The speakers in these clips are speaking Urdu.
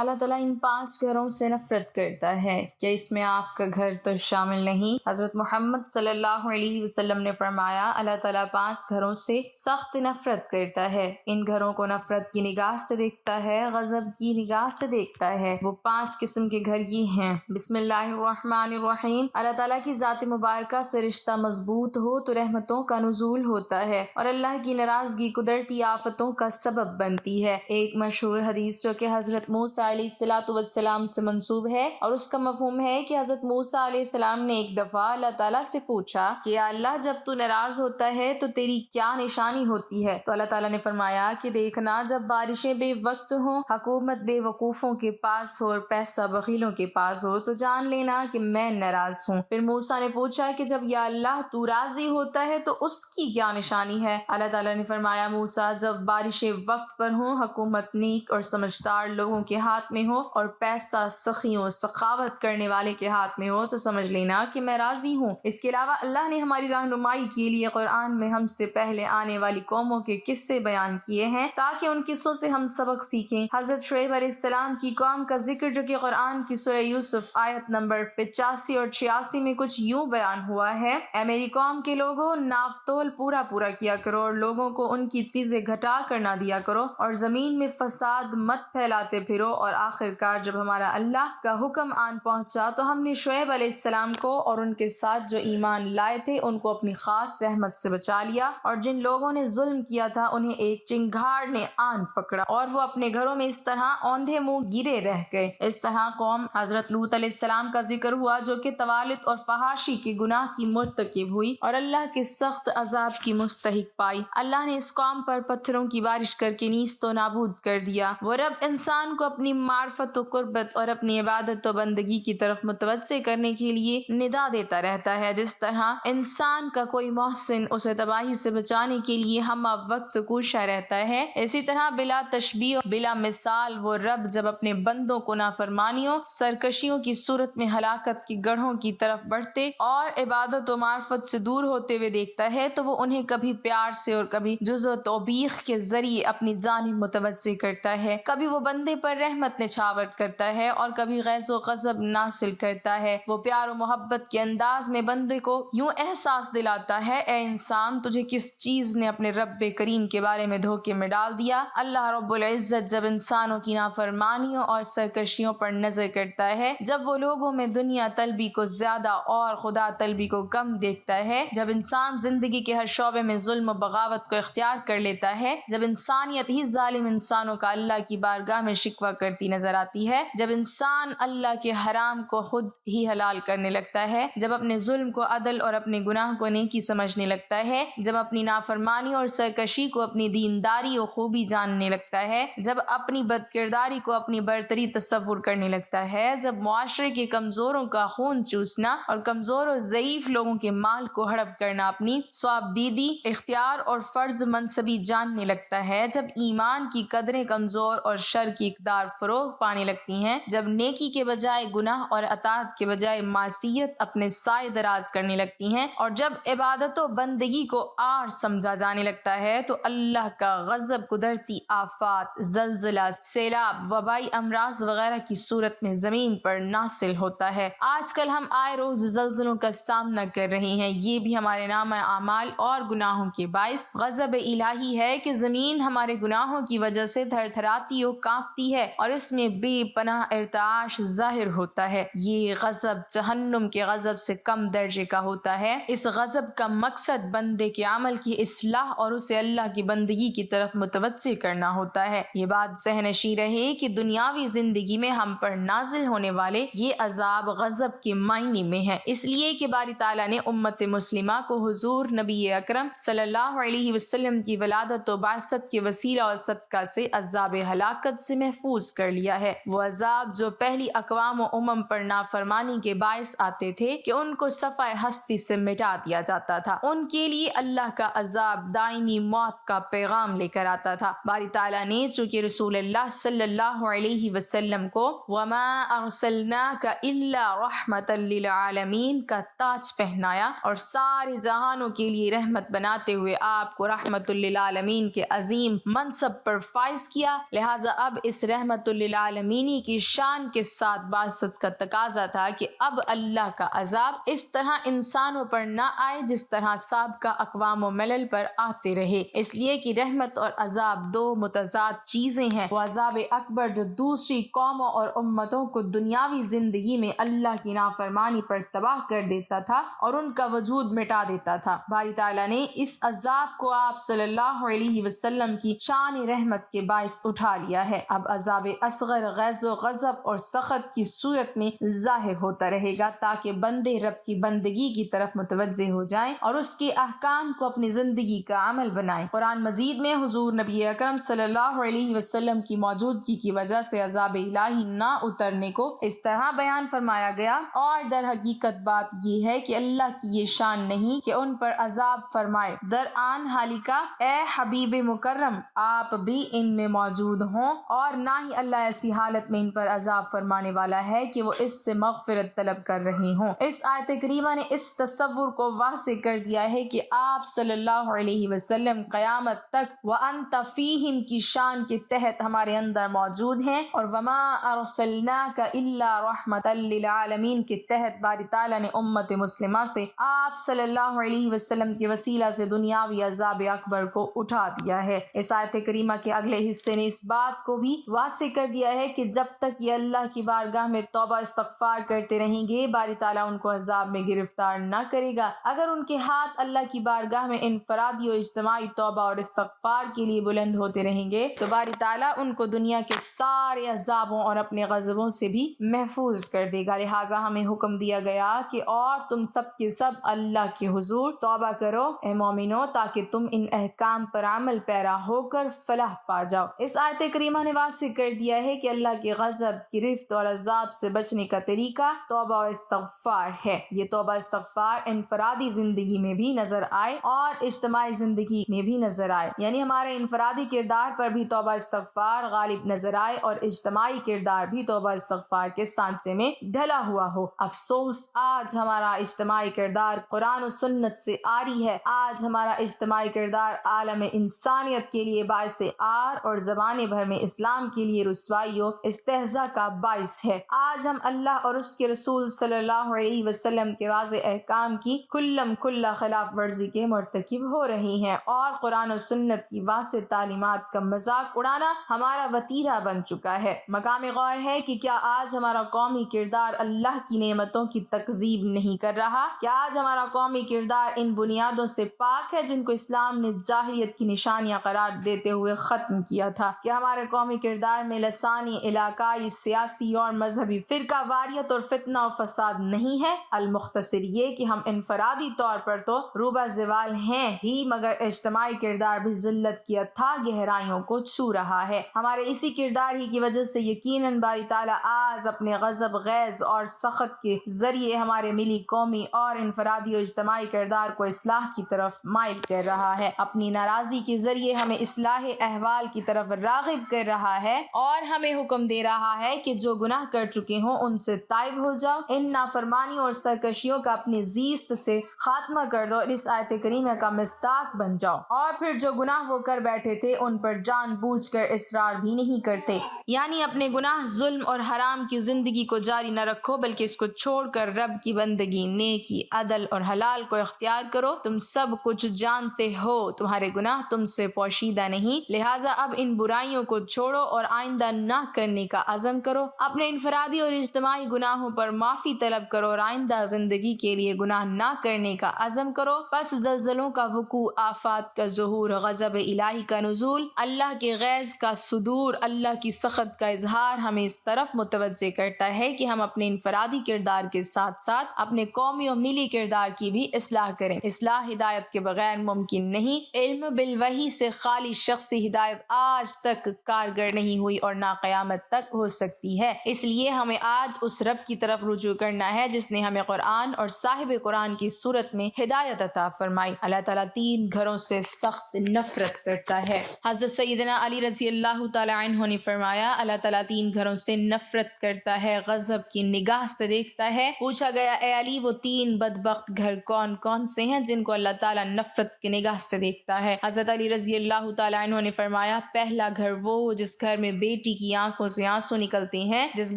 اللہ تعالیٰ ان 5 گھروں سے نفرت کرتا ہے، کیا اس میں آپ کا گھر تو شامل نہیں؟ حضرت محمد صلی اللہ علیہ وسلم نے فرمایا، اللہ تعالیٰ 5 گھروں سے سخت نفرت کرتا ہے۔ ان گھروں کو نفرت کی نگاہ سے دیکھتا ہے، غضب کی نگاہ سے دیکھتا ہے۔ وہ 5 قسم کے گھر یہ ہیں: بسم اللہ الرحمن الرحیم۔ اللہ تعالیٰ کی ذات مبارکہ سے رشتہ مضبوط ہو تو رحمتوں کا نزول ہوتا ہے اور اللہ کی ناراضگی قدرتی آفتوں کا سبب بنتی ہے۔ ایک مشہور حدیث جو کہ حضرت موسیٰ علیہ السلام سے منسوب ہے اور اس کا مفہوم ہے کہ حضرت موسیٰ علیہ السلام نے ایک دفعہ اللہ تعالیٰ سے پوچھا کہ یا اللہ، جب تو ناراض ہوتا ہے تو تیری کیا نشانی ہوتی ہے؟ تو اللہ تعالیٰ نے فرمایا کہ دیکھنا، جب بارشیں بے وقت ہوں، حکومت بے وقوفوں کے پاس ہو اور پیسہ بخیلوں کے پاس ہو، تو جان لینا کہ میں ناراض ہوں۔ پھر موسیٰ نے پوچھا کہ جب یا اللہ تو راضی ہوتا ہے تو اس کی کیا نشانی ہے؟ اللہ تعالیٰ نے فرمایا، موسیٰ، جب بارشیں وقت پر ہوں، حکومت نیک اور سمجھدار لوگوں کے ہاتھ میں ہو اور پیسہ سخیوں سخاوت کرنے والے کے ہاتھ میں ہو، تو سمجھ لینا کہ میں راضی ہوں۔ اس کے علاوہ اللہ نے ہماری رہنمائی کے لیے قرآن میں ہم سے پہلے آنے والی قوموں کے قصے بیان کیے ہیں تاکہ ان قصوں سے ہم سبق سیکھیں۔ حضرت شعیب علیہ السلام کی قوم کا ذکر جو کہ قرآن کی سورہ یوسف آیت نمبر 85 اور 86 میں کچھ یوں بیان ہوا ہے: اے میری قوم کے لوگوں، ناپ تول پورا کیا کرو اور لوگوں کو ان کی چیزیں گھٹا کر نہ دیا کرو اور زمین میں فساد مت پھیلاتے پھرو۔ اور آخرکار جب ہمارا اللہ کا حکم آن پہنچا تو ہم نے شعیب علیہ السلام کو اور ان کے ساتھ جو ایمان لائے تھے ان کو اپنی خاص رحمت سے بچا لیا، اور جن لوگوں نے ظلم کیا تھا انہیں ایک چنگھاڑ نے آن پکڑا اور وہ اپنے گھروں میں اس طرح اوندھے منہ گرے رہ گئے۔ اس طرح قوم حضرت لوط علیہ السلام کا ذکر ہوا جو کہ توالد اور فحاشی کے گناہ کی مرتکب ہوئی اور اللہ کے سخت عذاب کی مستحق پائی۔ اللہ نے اس قوم پر پتھروں کی بارش کر کے نیست و نابود کر دیا۔ وہ رب انسان کو اپنی معرفت و قربت اور اپنی عبادت و بندگی کی طرف متوجہ کرنے کے لیے ندا دیتا رہتا ہے۔ جس طرح انسان کا کوئی محسن اسے تباہی سے بچانے کے لیے ہم وقت کوشاں رہتا ہے، اسی طرح بلا تشبیہ بلا مثال وہ رب جب اپنے بندوں کو نافرمانیوں سرکشیوں کی صورت میں ہلاکت کی گڑھوں کی طرف بڑھتے اور عبادت و معرفت سے دور ہوتے ہوئے دیکھتا ہے تو وہ انہیں کبھی پیار سے اور کبھی جز و توبیخ کے ذریعے اپنی جانب متوجہ کرتا ہے۔ کبھی وہ بندے پر رحمت نچھاور کرتا ہے اور کبھی غیظ و غضب نازل کرتا ہے۔ وہ پیار و محبت کے انداز میں بندے کو یوں احساس دلاتا ہے: اے انسان، تجھے کس چیز نے اپنے رب کریم کے بارے میں دھوکے میں ڈال دیا؟ اللہ رب العزت جب انسانوں کی نافرمانیوں اور سرکشیوں پر نظر کرتا ہے، جب وہ لوگوں میں دنیا طلبی کو زیادہ اور خدا طلبی کو کم دیکھتا ہے، جب انسان زندگی کے ہر شعبے میں ظلم و بغاوت کو اختیار کر لیتا ہے، جب انسانیت ہی ظالم انسانوں کا اللہ کی بارگاہ میں شکوہ کرتی نظر آتی ہے، جب انسان اللہ کے حرام کو خود ہی حلال کرنے لگتا ہے، جب اپنے ظلم کو عدل اور اپنے گناہ کو نیکی سمجھنے لگتا ہے، جب اپنی نافرمانی اور سرکشی کو اپنی دینداری و خوبی جاننے لگتا ہے، جب اپنی بد کرداری کو اپنی برتری تصور کرنے لگتا ہے، جب معاشرے کے کمزوروں کا خون چوسنا اور کمزور و ضعیف لوگوں کے مال کو ہڑپ کرنا اپنی ثوابدیدی اختیار اور فرض منصبی جاننے لگتا ہے، جب ایمان کی قدریں کمزور اور شر کی اقدار فروغ پانے لگتی ہیں، جب نیکی کے بجائے گناہ اور اطاعت کے بجائے معصیت اپنے سائے دراز کرنے لگتی ہیں، اور جب عبادت و بندگی کو عار سمجھا جانے لگتا ہے، تو اللہ کا غضب قدرتی آفات، زلزلہ، سیلاب، وبائی امراض وغیرہ کی صورت میں زمین پر نازل ہوتا ہے۔ آج کل ہم آئے روز زلزلوں کا سامنا کر رہے ہیں، یہ بھی ہمارے نامہ اعمال اور گناہوں کے باعث غضب الہی ہے کہ زمین ہمارے گناہوں کی وجہ سے تھر تھراتی و کانپتی ہے اور اس میں بے پناہ ارتعاش ظاہر ہوتا ہے۔ یہ غضب جہنم کے غضب سے کم درجے کا ہوتا ہے۔ اس غضب کا مقصد بندے کے عمل کی اصلاح اور اسے اللہ کی بندگی کی طرف متوجہ کرنا ہوتا ہے۔ یہ بات ذہن نشین رہے کہ دنیاوی زندگی میں ہم پر نازل ہونے والے یہ عذاب غضب کے معنی میں ہے، اس لیے کہ باری تعالیٰ نے امت مسلمہ کو حضور نبی اکرم صلی اللہ علیہ وسلم کی ولادت و بعثت کے وسیلہ اور صدقہ سے عذاب ہلاکت سے محفوظ کر لیا ہے۔ وہ عذاب جو پہلی اقوام و امم پر نافرمانی کے باعث آتے تھے کہ ان کو صفحہ ہستی سے مٹا دیا جاتا تھا، ان کے لیے اللہ کا عذاب دائمی موت کا پیغام لے کر آتا تھا۔ باری تعالیٰ نے چونکہ رسول اللہ صلی اللہ علیہ وسلم کو وَمَا أَرْسَلْنَاكَ إِلَّا رَحْمَةً لِلْعَالَمِينَ کا تاج پہنایا اور سارے جہانوں کے لیے رحمت بناتے ہوئے آپ کو رحمت للعالمین کے عظیم منصب پر فائز کیا، لہٰذا اب اس رحمت للعالمینی کی شان کے ساتھ باسط کا تقاضا تھا کہ اب اللہ کا عذاب اس طرح انسانوں پر نہ آئے جس طرح سابقہ اقوام و ملل پر آتے رہے، اس لیے کہ رحمت اور عذاب دو متضاد چیزیں ہیں۔ وہ عذاب اکبر جو دوسری قوموں اور امتوں کو دنیاوی زندگی میں اللہ کی نافرمانی پر تباہ کر دیتا تھا اور ان کا وجود مٹا دیتا تھا، باری تعالیٰ نے اس عذاب کو آپ صلی اللہ علیہ وسلم کی شان رحمت کے باعث اٹھا لیا ہے۔ اب عذاب اصغر غیظ و غضب اور سخط کی صورت میں ظاہر ہوتا رہے گا تاکہ بندے رب کی بندگی کی طرف متوجہ ہو جائیں اور اس کے احکام کو اپنی زندگی کا عمل بنائیں۔ قرآن مجید میں حضور نبی اکرم صلی اللہ علیہ وسلم کی موجودگی کی وجہ سے عذاب الہی نہ اترنے کو اس طرح بیان فرمایا گیا، اور در حقیقت بات یہ ہے کہ اللہ کی یہ شان نہیں کہ ان پر عذاب فرمائے، درآن حالیکہ اے حبیب مکرم آپ بھی ان میں موجود ہوں، اور نہ ہی اللہ ایسی حالت میں ان پر عذاب فرمانے والا ہے کہ وہ اس سے مغفرت طلب کر رہے ہوں۔ اس آیت کریمہ نے اس تصور کو واضح کر دیا ہے کہ آپ صلی اللہ علیہ وسلم قیامت تک وَأَنْتَ فِيهِمْ کی شان کے تحت ہمارے اندر موجود ہیں، اور وَمَا أَرْسَلْنَاكَ إِلَّا رَحْمَةً لِلْعَالَمِينَ کے تحت باری تعالیٰ نے امت مسلمہ سے آپ صلی اللہ علیہ وسلم کے وسیلہ سے دنیاوی عذاب اکبر کو اٹھا دیا ہے۔ اس آیت کریمہ کے اگلے حصے نے اس بات کو بھی واضح کر دیا ہے کہ جب تک یہ اللہ کی بارگاہ میں توبہ استغفار کرتے رہیں گے باری تعالیٰ ان کو عذاب میں گرفتار نہ کرے گا۔ اگر ان کے ہاتھ اللہ کی بارگاہ میں انفرادی و اجتماعی توبہ اور استغفار کے لیے بلند ہوتے رہیں گے تو باری تعالیٰ ان کو دنیا کے سارے عذابوں اور اپنے غضبوں سے بھی محفوظ کر دے گا۔ لہٰذا ہمیں حکم دیا گیا کہ اور تم سب کے سب اللہ کے حضور توبہ کرو اے مومنو، تاکہ تم ان احکام پر عمل پیرا ہو کر فلاح پا جاؤ۔ اس آیت کریمہ نے واضح کر دیا ہے کہ اللہ کے غضب، گرفت اور عذاب سے بچنے کا طریقہ توبہ و استغفار ہے۔ یہ توبہ استغفار انفرادی زندگی میں بھی نظر آئے اور اجتماعی زندگی میں بھی نظر آئے، یعنی ہمارے انفرادی کردار پر بھی توبہ استغفار غالب نظر آئے اور اجتماعی کردار بھی توبہ استغفار کے سانچے میں ڈھلا ہوا ہو۔ افسوس آج ہمارا اجتماعی کردار قرآن و سنت سے آری ہے۔ آج ہمارا اجتماعی کردار عالم انسانیت کے لیے باعث عار اور زمانے بھر میں اسلام کے لیے رسوائی و استہزاء کا باعث ہے۔ آج ہم اللہ اور اس کے رسول صلی اللہ علیہ وسلم کے واضح احکام کی کلم کھلا خلاف ورزی کے مرتکب ہو رہے ہیں، اور قرآن و سنت کی واضح تعلیمات کا مذاق اڑانا ہمارا وتیرہ بن چکا ہے۔ مقام غور ہے کہ کیا آج ہمارا قومی کردار اللہ کی نعمتوں کی تکذیب نہیں کر رہا؟ کیا آج ہمارا قومی کردار ان بنیادوں سے پاک ہے جن کو اسلام نے جاہلیت کی نشانیاں قرار دیتے ہوئے ختم کیا تھا؟ کیا ہمارے قومی کردار میں لسانی، علاقائی، سیاسی اور مذہبی فرقہ واریت اور فتنہ و فساد نہیں ہے؟ المختصر یہ کہ ہم انفرادی طور پر تو روبہ زوال ہیں ہی، مگر اجتماعی کردار بھی ذلت کی اتھاہ گہرائیوں کو چھو رہا ہے۔ ہمارے اسی کردار ہی کی وجہ سے یقیناً باری تعالیٰ آج اپنے غضب، غیظ اور سخط کے ذریعے ہمارے ملی قومی اور انفرادی و اجتماعی کردار کو اصلاح کی طرف مائل کر رہا ہے، اپنی ناراضی کے ذریعے ہمیں اصلاح احوال کی طرف راغب کر رہا ہے، اور ہمیں حکم دے رہا ہے کہ جو گناہ کر چکے ہوں ان سے تائب ہو جاؤ، ان نافرمانیوں اور سرکشیوں کا اپنی زیست سے خاتمہ کر دو اور اس آیت کریمہ کا مصداق بن جاؤ، اور پھر جو گناہ وہ کر بیٹھے تھے ان پر جان بوجھ کر اصرار بھی نہیں کرتے، یعنی اپنے گناہ، ظلم اور حرام کی زندگی کو جاری نہ رکھو بلکہ اس کو چھوڑ کر رب کی بندگی، نیکی، عدل اور حلال کو اختیار کرو۔ تم سب کچھ جانتے ہو، تمہارے گناہ تم سے پوشیدہ نہیں، لہٰذا اب ان برائیوں کو چھوڑو اور آئندہ نہ کرنے کا عزم کرو، اپنے انفرادی اور اجتماعی گناہوں پر معافی طلب کرو اور آئندہ زندگی کے لیے گناہ نہ کرنے کا عزم کرو۔ پس زلزلوں کا وقوع، آفات کا ظہور، غضب الہی کا نزول، اللہ کے غیظ کا صدور، اللہ کی سخط کا اظہار ہمیں اس طرف متوجہ کرتا ہے کہ ہم اپنے انفرادی کردار کے ساتھ ساتھ اپنے قومی و ملی کردار کی بھی اصلاح کریں۔ اصلاح ہدایت کے بغیر ممکن نہیں۔ علم بالوحی سے خالی شخصی ہدایت آج تک کارگر نہیں ہوئی اور نہ قیامت تک ہو سکتی ہے، اس لیے ہمیں آج اس رب کی طرف رجوع کرنا ہے جس نے ہمیں قرآن اور صاحب قرآن کی صورت میں ہدایت عطا فرمائی۔ اللہ تعالیٰ تین گھروں سے سخت نفرت کرتا ہے۔ حضرت سیدنا علی رضی اللہ تعالیٰ عنہ نے فرمایا اللہ تعالیٰ تین گھروں سے نفرت کرتا ہے، غضب کی نگاہ سے دیکھتا ہے۔ پوچھا گیا اے علی وہ تین بدبخت گھر کون کون سے ہیں جن کو اللہ تعالیٰ نفرت کی نگاہ سے دیکھتا ہے؟ حضرت علی رضی اللہ تعالیٰ عنہ نے فرمایا پہلا گھر وہ جس گھر میں بے بیٹی کی آنکھوں سے آنسو نکلتے ہیں۔ جس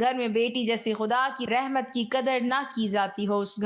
گھر میں بیٹی جیسی خدا کی رحمت کی قدر نہ کی جاتی ہو، اس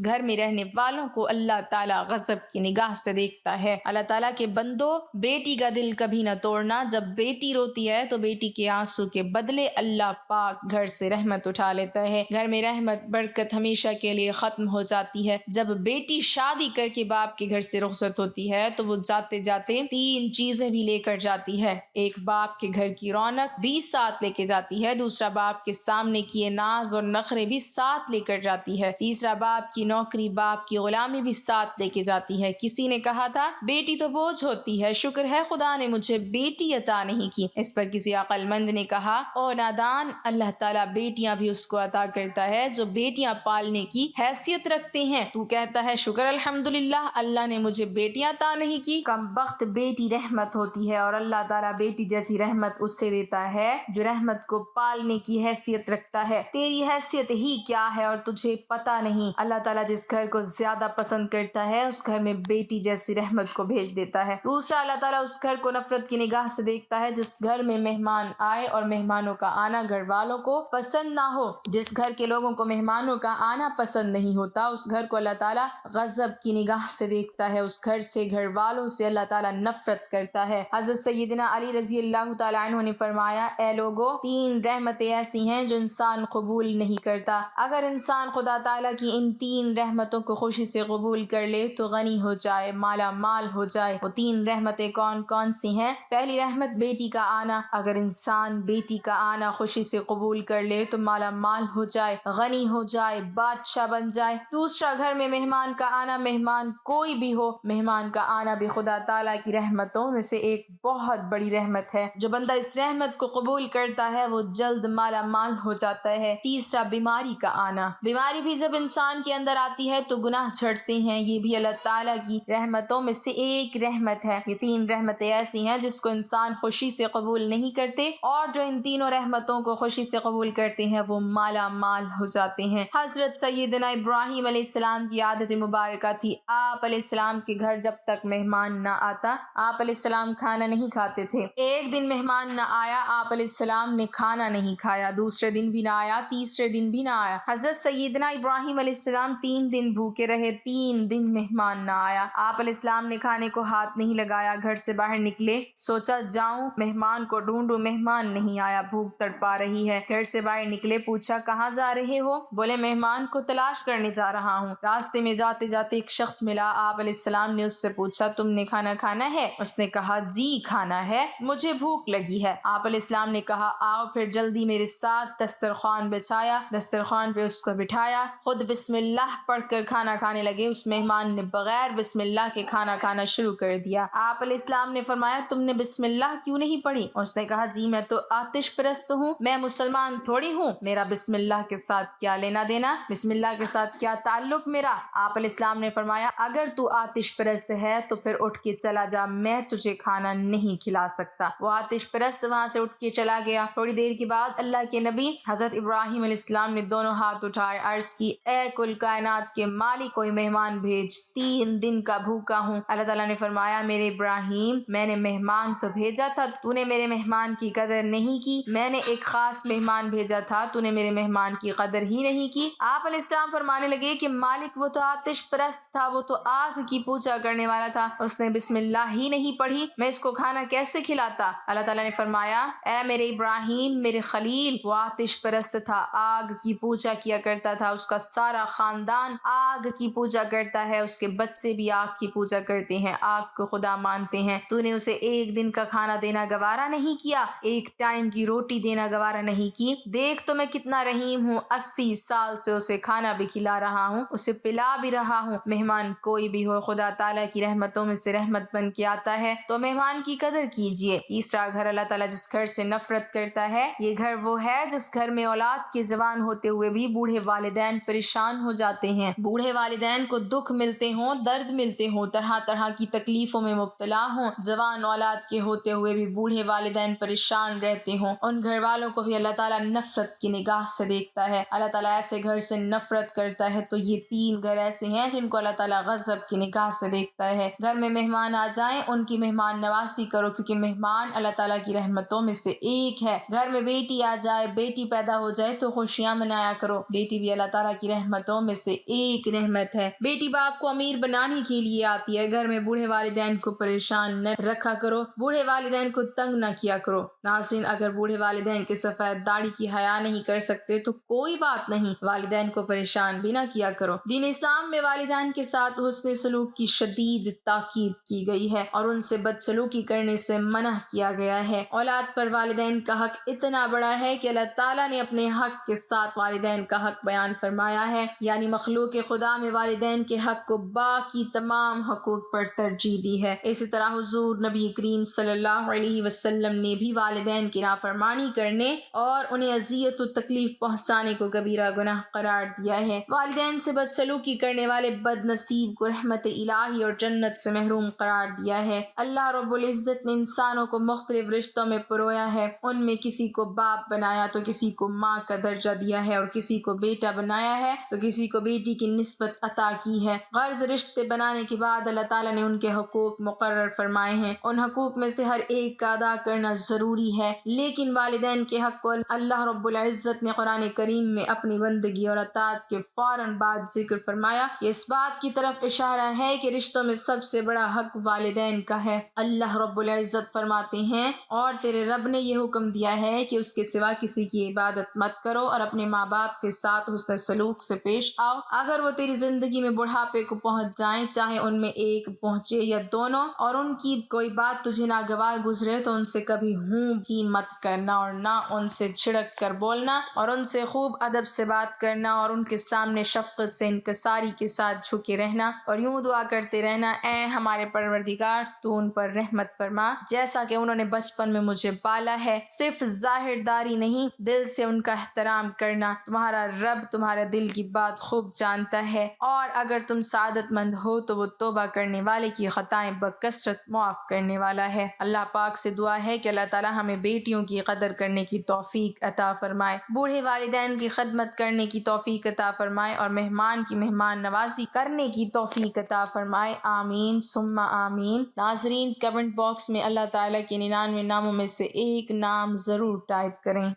گھر میں رہنے والوں کو اللہ تعالیٰ غضب کی نگاہ سے دیکھتا ہے۔ اللہ تعالیٰ کے بندو، بیٹی کا دل کبھی نہ توڑنا۔ جب بیٹی روتی ہے تو بیٹی کے آنسو کے بدلے اللہ پاک گھر سے رحمت اٹھا لیتا ہے۔ گھر میں رحمت برکت ہمیشہ کے لیے ختم ہو جاتی ہے۔ جب بیٹی شادی کر کے باپ کے گھر سے رخصت ہوتی ہے تو وہ جاتے جاتے 3 چیزیں بھی لے کر جاتی ہے۔ ایک، باپ کے گھر کی رونق بھی ساتھ لے کے جاتی ہے۔ دوسرا، باپ کے سامنے کیے ناز اور نخرے بھی ساتھ لے کر جاتی ہے۔ تیسرا، باپ کی نوکری، باپ کی غلامی بھی ساتھ لے کے جاتی ہے۔ کسی نے کہا تھا بیٹی تو بوجھ ہوتی ہے، شکر ہے خدا نے مجھے بیٹی عطا نہیں کی۔ اس پر کسی عقل مند نے کہا، او نادان، اللہ تعالیٰ بیٹیاں بھی اس کو عطا کرتا ہے جو بیٹیاں پالنے کی حیثیت رکھتے ہیں۔ تو کہتا ہے شکر الحمدللہ اللہ نے مجھے بیٹیاں عطا نہیں کی۔ کم بخت، بیٹی رحمت ہوتی ہے اور اللہ تعالیٰ بیٹی جیسی رحمت اس سے دیتا ہے جو رحمت کو پالنے کی حیثیت رکھتا ہے۔ تیری حیثیت ہی کیا ہے اور تجھے پتہ نہیں۔ اللہ تعالیٰ جس گھر کو زیادہ پسند کرتا ہے اس گھر میں بیٹی جیسی رحمت کو بھیج دیتا ہے۔ دوسرا، اللہ تعالیٰ اس گھر کو نفرت کی نگاہ سے دیکھتا ہے جس گھر میں مہمان آئے اور مہمانوں کا آنا گھر والوں کو پسند نہ ہو۔ جس گھر کے لوگوں کو مہمانوں کا آنا پسند نہیں ہوتا اس گھر کو اللہ تعالیٰ غضب کی نگاہ سے دیکھتا ہے۔ اس گھر سے، گھر والوں سے اللہ تعالیٰ نفرت کرتا ہے۔ حضرت سیدنا علی رضی اللہ تعالیٰ عنہ نے فرمایا، اے لوگو، 3 رحمتیں ایسی ہیں جو انسان قبول نہیں کرتا۔ اگر انسان خدا تعالیٰ کی ان 3 رحمتوں کو خوشی سے قبول کر لے تو غنی ہو جائے، مالا مال ہو جائے۔ وہ 3 رحمتیں کون کون سی ہیں؟ پہلی رحمت بیٹی کا آنا۔ اگر انسان بیٹی کا آنا خوشی سے قبول کر لے تو مالا مال ہو جائے، غنی ہو جائے، بادشاہ بن جائے۔ دوسرا، گھر میں مہمان کا آنا، مہمان کوئی بھی ہو، مہمان کا آنا بھی خدا تعالیٰ کی رحمتوں میں سے ایک بہت بڑی رحمت ہے۔ جو بندہ اس رحمت کو قبول کرتا ہے وہ جلد مالا مال ہو جاتا ہے۔ تیسرا، بیماری کا آنا۔ بیماری بھی جب انسان کے اندر آتی ہے تو گناہ جھڑتے ہیں، یہ بھی اللہ تعالیٰ کی رحمتوں میں سے ایک رحمت ہے۔ یہ 3 رحمتیں ایسی ہیں جس کو انسان خوشی سے قبول نہیں کرتے، اور جو ان تینوں رحمتوں کو خوشی سے قبول کرتے ہیں وہ مالا مال ہو جاتے ہیں۔ حضرت سیدنا ابراہیم علیہ السلام کی عادت مبارکہ تھی، آپ علیہ السلام کے گھر جب تک مہمان نہ آتا آپ علیہ السلام کھانا نہیں کھاتے تھے۔ ایک دن مہمان نہ آیا، آپ علیہ السلام نے کھانا نہیں کھایا، دوسرے دن بھی نہ آیا، تیسرے دن بھی نہ آیا۔ حضرت سیدنا ابراہیم علیہ السلام 3 دن بھوکے رہے، 3 دن مہمان نہ آیا۔ آپ علیہ السلام نے کھانے کو ہاتھ نہیں لگایا، گھر سے باہر نکلے، سوچا جاؤں مہمان کو ڈھونڈوں، مہمان نہیں آیا، بھوک تڑپا رہی ہے۔ گھر سے باہر نکلے، پوچھا کہاں جا رہے ہو؟ بولے مہمان کو تلاش کرنے جا رہا ہوں۔ راستے میں جاتے جاتے ایک شخص ملا، آپ علیہ السلام نے اس سے پوچھا تم نے کھانا کھانا ہے؟ اس نے کہا جی کھانا ہے، مجھے بھوک لگی ہے۔ آپ علیہ السلام نے کہا آؤ پھر جلدی میرے ساتھ۔ دسترخوان بچھایا، دسترخوان پہ اس کو بٹھایا، خود بسم اللہ پڑھ کر کھانا کھانے لگے۔ اس مہمان نے بغیر بسم اللہ کے کھانا کھانا شروع کر دیا۔ آپ علیہ السلام نے فرمایا تم نے بسم اللہ کیوں نہیں پڑھی؟ اس نے کہا جی میں تو آتش پرست ہوں، میں مسلمان تھوڑی ہوں، میرا بسم اللہ کے ساتھ کیا لینا دینا، بسم اللہ کے ساتھ کیا تعلق میرا؟ آپ علیہ السلام نے فرمایا اگر تو آتش پرست ہے تو پھر اٹھ کے چلا جا، میں تجھے کھانا نہیں کھلا سکتا۔ وہ آتش پرست وہاں سے اٹھ کے چلا گیا۔ تھوڑی دیر کے بعد اللہ کے نبی حضرت ابراہیم علیہ السلام نے دونوں ہاتھ اٹھائے، عرض کی اے کل کائنات کے مالک کوئی مہمان بھیج، 3 دن کا بھوکا ہوں۔ اللہ تعالیٰ نے فرمایا میرے ابراہیم میں نے مہمان تو بھیجا تھا، تو نے میرے مہمان کی قدر نہیں کی، میں نے ایک خاص مہمان بھیجا تھا، تو نے میرے مہمان کی قدر ہی نہیں کی۔ آپ علیہ السلام فرمانے لگے کہ مالک وہ تو آتش پرست تھا، وہ تو آگ کی پوجا کرنے والا تھا، اس نے بسم اللہ ہی نہیں پڑھی، میں اس کو کھانا کیسے کھلاتا؟ اللہ تعالیٰ نے فرمایا اے میرے ابراہیم میرے خلیل وہ آتش پرست تھا، آگ کی پوجا کیا کرتا تھا، اس کا سارا خاندان آگ کی پوجا کرتا ہے، اس کے بچے بھی آگ کی پوجا کرتے ہیں، آگ کو خدا مانتے ہیں، تو نے اسے ایک دن کا کھانا دینا گوارا نہیں کیا، ایک ٹائم کی روٹی دینا گوارا نہیں کی؟ دیکھ تو میں کتنا رحیم ہوں، 80 سال سے اسے کھانا بھی کھلا رہا ہوں، اسے پلا بھی رہا ہوں۔ مہمان کوئی بھی ہو خدا تعالیٰ کی رحمتوں میں سے رحمت بن کے آتا ہے، تو مہمان کی قدر کیجیے۔ تیسرا گھر اللہ تعالیٰ جس گھر سے نفرت کرتا ہے، یہ گھر وہ ہے جس گھر میں اولاد کے جوان ہوتے ہوئے بھی بوڑھے والدین پریشان ہو جاتے ہیں، بوڑھے والدین کو دکھ ملتے ہوں، درد ملتے ہوں، طرح طرح کی تکلیفوں میں مبتلا ہوں، جوان اولاد کے ہوتے ہوئے بھی بوڑھے والدین پریشان رہتے ہوں، ان گھر والوں کو بھی اللہ تعالیٰ نفرت کی نگاہ سے دیکھتا ہے۔ اللہ تعالیٰ ایسے گھر سے نفرت کرتا ہے، تو یہ 3 گھر ایسے ہیں جن کو اللہ تعالیٰ غضب کی نگاہ سے دیکھتا ہے۔ گھر میں مہمان آ جائیں ان کی مہمان نوازی کرو، کیونکہ مہمان اللہ تعالیٰ کی رحمتوں میں میں سے ایک ہے۔ گھر میں بیٹی آ جائے، بیٹی پیدا ہو جائے تو خوشیاں منایا کرو۔ بیٹی بھی اللہ تعالیٰ کی رحمتوں میں سے ایک رحمت ہے۔ بیٹی باپ کو امیر بنانے کے لیے آتی ہے۔ گھر میں بوڑھے والدین کو پریشان نہ رکھا کرو، بوڑھے والدین کو تنگ نہ کیا کرو۔ ناظرین، اگر بوڑھے والدین کے سفید داڑھی کی حیا نہیں کر سکتے تو کوئی بات نہیں، والدین کو پریشان بھی نہ کیا کرو۔ دین اسلام میں والدین کے ساتھ حسن سلوک کی شدید تاکید کی گئی ہے اور ان سے بدسلوکی کرنے سے منع کیا گیا ہے۔ اولاد پر والدین کا حق اتنا بڑا ہے کہ اللہ تعالیٰ نے اپنے حق کے ساتھ والدین کا حق بیان فرمایا ہے، یعنی مخلوق خدا میں والدین کے حق کو باقی تمام حقوق پر ترجیح دی ہے۔ اسی طرح حضور نبی کریم صلی اللہ علیہ وسلم نے بھی والدین کی نافرمانی کرنے اور انہیں اذیت و تکلیف پہنچانے کو کبیرہ گناہ قرار دیا ہے۔ والدین سے بدسلوکی کرنے والے بد نصیب کو رحمت الہی اور جنت سے محروم قرار دیا ہے۔ اللہ رب العزت نے انسانوں کو مختلف رشتوں میں پرویا ہے، ان میں کسی کو باپ بنایا تو کسی کو ماں کا درجہ دیا ہے، اور کسی کو بیٹا بنایا ہے تو کسی کو بیٹی کی نسبت عطا کی ہے۔ غرض رشتے بنانے کے بعد اللہ تعالیٰ نے ان کے حقوق مقرر فرمائے ہیں، ان حقوق میں سے ہر ایک کا ادا کرنا ضروری ہے، لیکن والدین کے حق کو اللہ رب العزت نے قرآن کریم میں اپنی بندگی اور اطاعت کے فوراً بعد ذکر فرمایا۔ یہ اس بات کی طرف اشارہ ہے کہ رشتوں میں سب سے بڑا حق والدین کا ہے۔ اللہ رب العزت فرماتے ہیں، اور تیرے رب نے یہ حکم دیا ہے کہ اس کے سوا کسی کی عبادت مت کرو اور اپنے ماں باپ کے ساتھ حسن سلوک سے پیش آؤ، اگر وہ تیری زندگی میں بڑھاپے کو پہنچ جائیں، چاہے ان میں ایک پہنچے یا دونوں، اور ان کی کوئی بات تجھے ناگوار گزرے تو ان سے کبھی ہوں بھی مت کرنا اور نہ ان سے جھڑک کر بولنا، اور ان سے خوب ادب سے بات کرنا اور ان کے سامنے شفقت سے انکساری کے ساتھ جھکے رہنا اور یوں دعا کرتے رہنا، اے ہمارے پروردگار تو ان پر رحمت فرما جیسا کہ انہوں نے بچپن میں مجھے پالا ہے۔ صرف ظاہر داری نہیں، دل سے ان کا احترام کرنا۔ تمہارا رب تمہارے دل کی بات خوب جانتا ہے، اور اگر تم سعادت مند ہو تو وہ توبہ کرنے والے کی خطائیں بکثرت معاف کرنے والا ہے۔ اللہ پاک سے دعا ہے کہ اللہ تعالی ہمیں بیٹیوں کی قدر کرنے کی توفیق عطا فرمائے، بوڑھے والدین کی خدمت کرنے کی توفیق عطا فرمائے اور مہمان کی مہمان نوازی کرنے کی توفیق عطا فرمائے، آمین ثم آمین۔ ناظرین، کمنٹ باکس میں اللہ تعالیٰ کے 99 ناموں میں سے ایک نام ضرور ٹائپ کریں۔